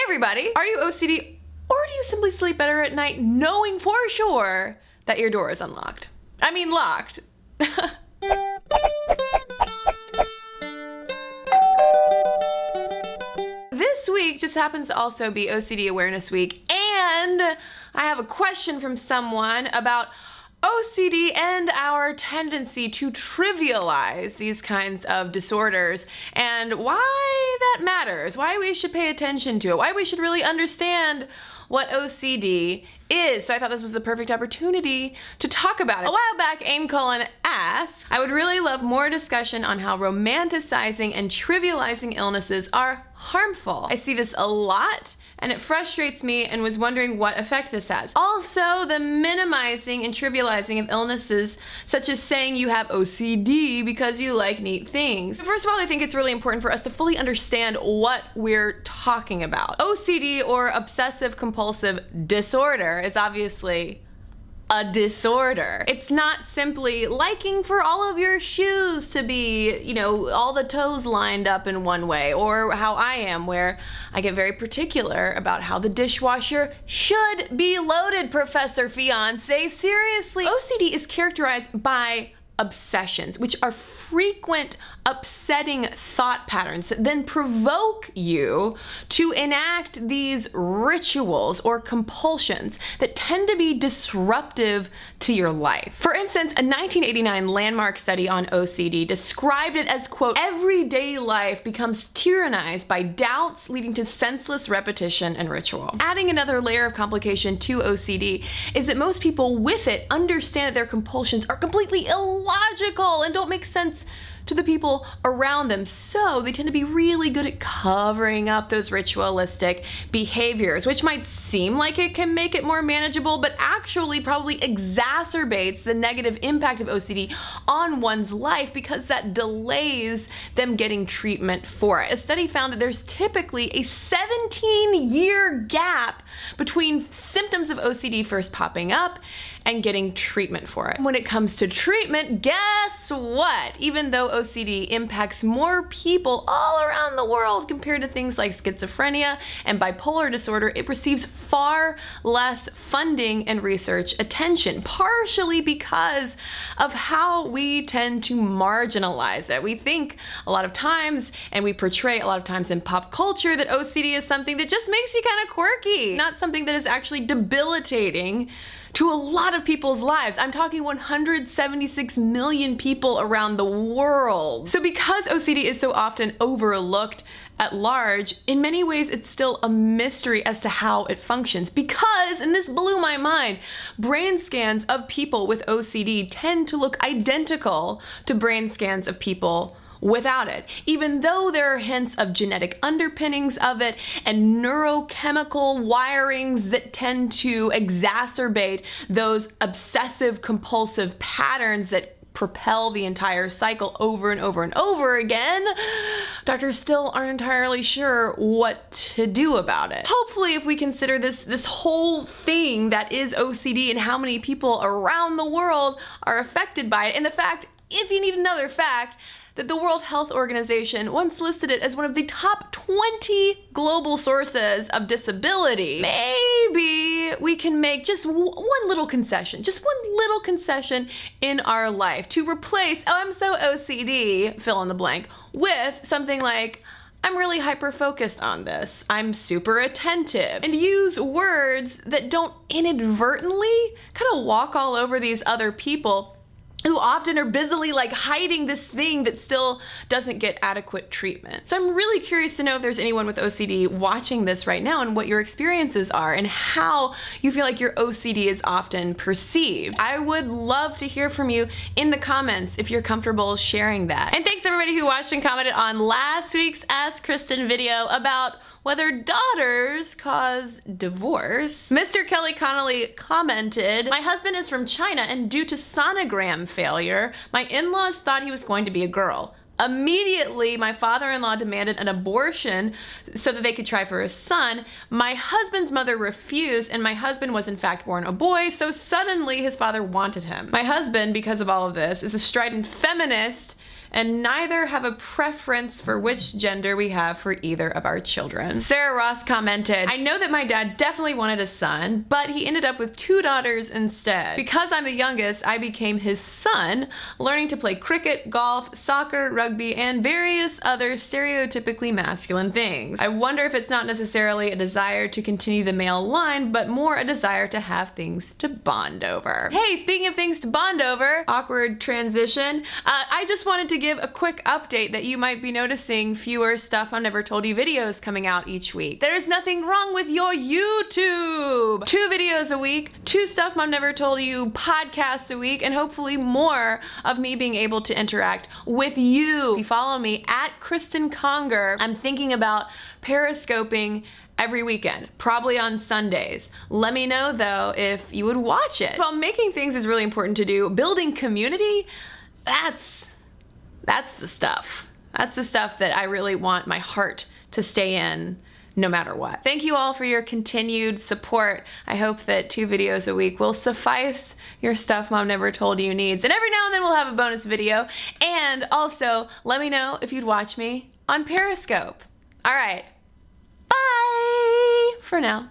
everybody, are you OCD or do you simply sleep better at night knowing for sure that your door is unlocked? I mean locked. This week just happens to also be OCD Awareness Week, and I have a question from someone about OCD and our tendency to trivialize these kinds of disorders and why that matters, why we should pay attention to it, why we should really understand what OCD is. So I thought this was a perfect opportunity to talk about it. A while back, Aim Colon asked, I would really love more discussion on how romanticizing and trivializing illnesses are harmful. I see this a lot and it frustrates me and was wondering what effect this has. Also, the minimizing and trivializing of illnesses, such as saying you have OCD because you like neat things. First of all, I think it's really important for us to fully understand what we're talking about. OCD, or obsessive-compulsive disorder, is obviously a disorder. It's not simply liking for all of your shoes to be, you know, all the toes lined up in one way, or how I am, where I get very particular about how the dishwasher should be loaded, Professor Fiance. Seriously. OCD is characterized by obsessions, which are frequent upsetting thought patterns that then provoke you to enact these rituals or compulsions that tend to be disruptive to your life. For instance, a 1989 landmark study on OCD described it as, quote, everyday life becomes tyrannized by doubts leading to senseless repetition and ritual. Adding another layer of complication to OCD is that most people with it understand that their compulsions are completely illogical and don't make sense to the people around them, so they tend to be really good at covering up those ritualistic behaviors, which might seem like it can make it more manageable, but actually probably exacerbates the negative impact of OCD on one's life because that delays them getting treatment for it. A study found that there's typically a 17-year gap between symptoms of OCD first popping up and getting treatment for it. When it comes to treatment, guess what? Even though OCD impacts more people all around the world compared to things like schizophrenia and bipolar disorder, it receives far less funding and research attention, partially because of how we tend to marginalize it. We think a lot of times, and we portray a lot of times in pop culture, that OCD is something that just makes you kind of quirky, not something that is actually debilitating to a lot of people's lives. I'm talking 176 million people around the world. So because OCD is so often overlooked at large, in many ways it's still a mystery as to how it functions, because, and this blew my mind, brain scans of people with OCD tend to look identical to brain scans of people without it, even though there are hints of genetic underpinnings of it and neurochemical wirings that tend to exacerbate those obsessive-compulsive patterns that propel the entire cycle over and over and over again. Doctors still aren't entirely sure what to do about it. Hopefully, if we consider this whole thing that is OCD and how many people around the world are affected by it, and the fact, if you need another fact, that the World Health Organization once listed it as one of the top 20 global sources of disability, maybe we can make just one little concession in our life to replace, oh, I'm so OCD, fill in the blank, with something like, I'm really hyper-focused on this, I'm super attentive, and use words that don't inadvertently kind of walk all over these other people who often are busily like hiding this thing that still doesn't get adequate treatment. So I'm really curious to know if there's anyone with OCD watching this right now and what your experiences are and how you feel like your OCD is often perceived. I would love to hear from you in the comments if you're comfortable sharing that. And thanks everybody who watched and commented on last week's Ask Kristen video about whether daughters cause divorce. Mr. Kelly Connolly commented, my husband is from China and due to sonogram failure, my in-laws thought he was going to be a girl. Immediately, my father-in-law demanded an abortion so that they could try for a son. My husband's mother refused, and my husband was in fact born a boy, so suddenly his father wanted him. My husband, because of all of this, is a strident feminist and neither have a preference for which gender we have for either of our children. Sarah Ross commented, I know that my dad definitely wanted a son, but he ended up with 2 daughters instead. Because I'm the youngest, I became his son, learning to play cricket, golf, soccer, rugby, and various other stereotypically masculine things. I wonder if it's not necessarily a desire to continue the male line, but more a desire to have things to bond over. Hey, speaking of things to bond over, awkward transition, I just wanted to give a quick update that you might be noticing fewer Stuff Mom Never Told You videos coming out each week. There's nothing wrong with your YouTube! 2 videos a week, 2 Stuff Mom Never Told You podcasts a week, and hopefully more of me being able to interact with you. If you follow me at Cristen Conger, I'm thinking about periscoping every weekend, probably on Sundays. Let me know though if you would watch it. While making things is really important to do, building community, that's the stuff. That's the stuff that I really want my heart to stay in no matter what. Thank you all for your continued support. I hope that 2 videos a week will suffice your Stuff Mom Never Told You needs. And every now and then we'll have a bonus video. And also, let me know if you'd watch me on Periscope. All right, bye for now.